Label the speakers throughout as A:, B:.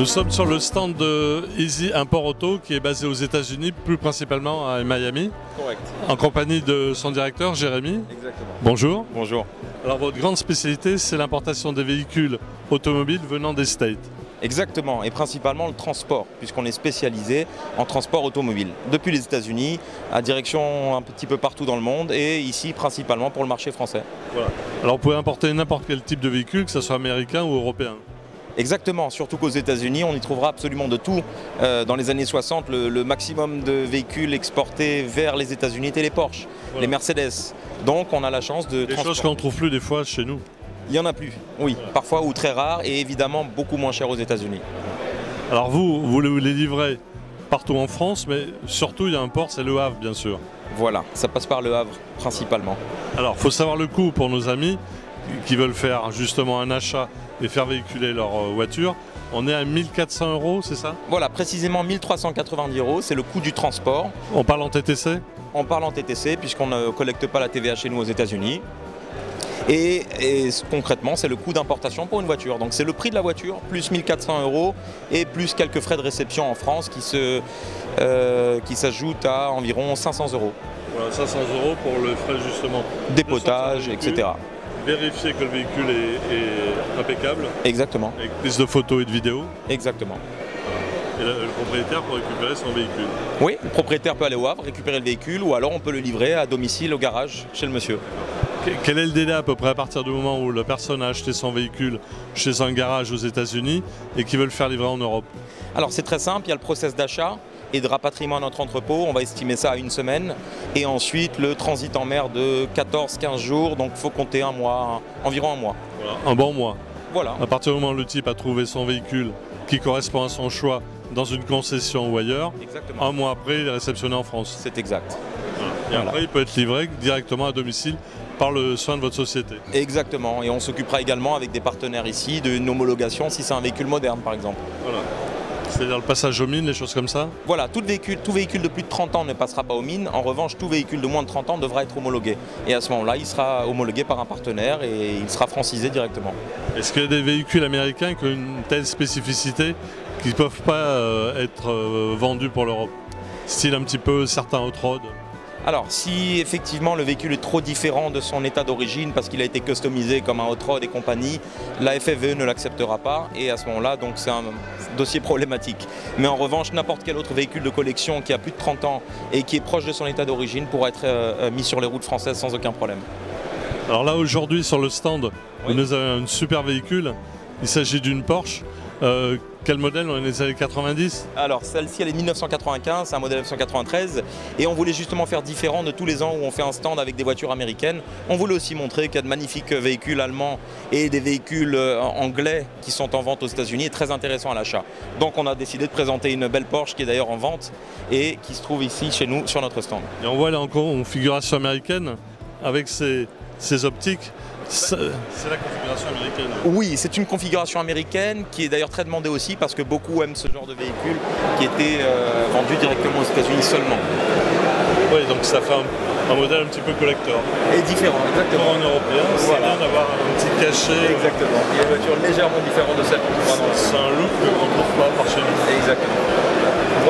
A: Nous sommes sur le stand de Easy Import Auto qui est basé aux États-Unis, plus principalement à Miami.
B: Correct.
A: En compagnie de son directeur, Jérémy.
B: Exactement.
A: Bonjour.
B: Bonjour.
A: Alors votre grande spécialité, c'est l'importation des véhicules automobiles venant des States.
B: Exactement, et principalement le transport, puisqu'on est spécialisé en transport automobile. Depuis les États-Unis, à direction un petit peu partout dans le monde, et ici principalement pour le marché français.
A: Voilà. Alors vous pouvez importer n'importe quel type de véhicule, que ce soit américain ou européen.
B: Exactement, surtout qu'aux États-Unis, on y trouvera absolument de tout. Dans les années 60, le maximum de véhicules exportés vers les États-Unis étaient les Porsche, les Mercedes. Donc on a la chance de...
A: Des choses qu'on ne trouve plus des fois chez nous.
B: Il n'y en a plus, oui, parfois ou très rares, et évidemment beaucoup moins cher aux États-Unis.
A: Alors vous les livrez partout en France, mais surtout il y a un port, c'est Le Havre bien sûr.
B: Voilà, ça passe par Le Havre principalement.
A: Alors il faut savoir le coût pour nos amis qui veulent faire justement un achat et faire véhiculer leur voiture. On est à 1400 €, c'est ça?
B: Voilà, précisément 1390 €, c'est le coût du transport.
A: On parle en TTC?
B: On parle en TTC puisqu'on ne collecte pas la TVA chez nous aux États-Unis. Et concrètement, c'est le coût d'importation pour une voiture. Donc c'est le prix de la voiture, plus 1400 € et plus quelques frais de réception en France qui s'ajoutent à environ 500 €.
A: Voilà, 500 € pour le frais justement.
B: Dépotage, etc.
A: Vérifier que le véhicule est impeccable.
B: Exactement.
A: Avec prise de photos et de vidéos.
B: Exactement.
A: Et le propriétaire peut récupérer son véhicule.
B: Oui, le propriétaire peut aller au Havre, récupérer le véhicule, ou alors on peut le livrer à domicile au garage chez le monsieur.
A: Quel est le délai à peu près à partir du moment où la personne a acheté son véhicule chez un garage aux États-Unis et qui veut le faire livrer en Europe?
B: Alors c'est très simple, il y a le process d'achat et de rapatriement à notre entrepôt, on va estimer ça à 1 semaine. Et ensuite le transit en mer de 14-15 jours, donc il faut compter un mois, environ un mois.
A: Voilà, un bon mois.
B: Voilà.
A: À partir du moment où le type a trouvé son véhicule qui correspond à son choix dans une concession ou ailleurs,
B: exactement.
A: Un mois après il est réceptionné en France.
B: C'est exact.
A: Voilà. Et voilà. Après il peut être livré directement à domicile par le soin de votre société.
B: Exactement, et on s'occupera également avec des partenaires ici d'une homologation si c'est un véhicule moderne par exemple.
A: Voilà. C'est-à-dire le passage aux mines, les choses comme ça?
B: Voilà, tout véhicule de plus de 30 ans ne passera pas aux mines. En revanche, tout véhicule de moins de 30 ans devra être homologué. Et à ce moment-là, il sera homologué par un partenaire et il sera francisé directement.
A: Est-ce qu'il y a des véhicules américains qui ont une telle spécificité qu'ils ne peuvent pas être vendus pour l'Europe? Style un petit peu certains hot road?
B: Alors, si effectivement le véhicule est trop différent de son état d'origine parce qu'il a été customisé comme un hot rod et compagnie, la FFVE ne l'acceptera pas et à ce moment-là, donc c'est un dossier problématique. Mais en revanche, n'importe quel autre véhicule de collection qui a plus de 30 ans et qui est proche de son état d'origine pourra être mis sur les routes françaises sans aucun problème. Alors
A: là, aujourd'hui, sur le stand, vous nous avez un super véhicule. Il s'agit d'une Porsche. Quel modèle? On est dans les années 90?
B: Alors celle-ci elle est 1995, c'est un modèle 1993 et on voulait justement faire différent de tous les ans où on fait un stand avec des voitures américaines. On voulait aussi montrer qu'il y a de magnifiques véhicules allemands et des véhicules anglais qui sont en vente aux États-Unis et très intéressants à l'achat. Donc on a décidé de présenter une belle Porsche qui est d'ailleurs en vente et qui se trouve ici chez nous sur notre stand.
A: Et on voit là encore une configuration américaine avec ces optiques. C'est la configuration américaine.
B: Oui, c'est une configuration américaine qui est d'ailleurs très demandée aussi parce que beaucoup aiment ce genre de véhicule qui était vendu directement aux États-Unis seulement.
A: Oui, donc ça fait un modèle un petit peu collector.
B: Et différent, exactement.
A: Pour un européen, c'est bien d'avoir un petit cachet.
B: Exactement. Il y a une voiture légèrement différente de celle qu'on trouve dans le...
A: C'est un look qu'on ne trouve pas par chez nous.
B: Exactement.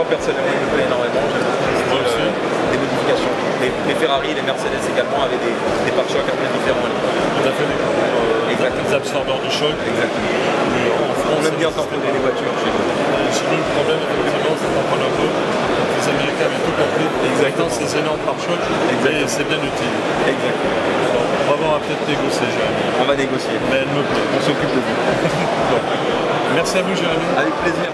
B: Moi personnellement, je me plais énormément.
A: Moi aussi.
B: Des modifications. Les Ferrari, les Mercedes également avaient des pare-chocs un peu différents à l'époque.
A: On a fait des absorbeurs de choc.
B: Exactement.
A: En France,
B: on aime bien tamponner les voitures chez nous.
A: Chez nous, le problème, effectivement, c'est qu'on prend un peu. Les Américains avaient tout compris.
B: Exactement.
A: Ces énormes pare-chocs, et c'est bien utile.
B: Exactement.
A: On va voir, on va peut-être négocier, Jérémy.
B: On va négocier.
A: Mais elle me plaît.
B: On s'occupe de vous.
A: Merci à vous, Jérémy.
B: Avec plaisir.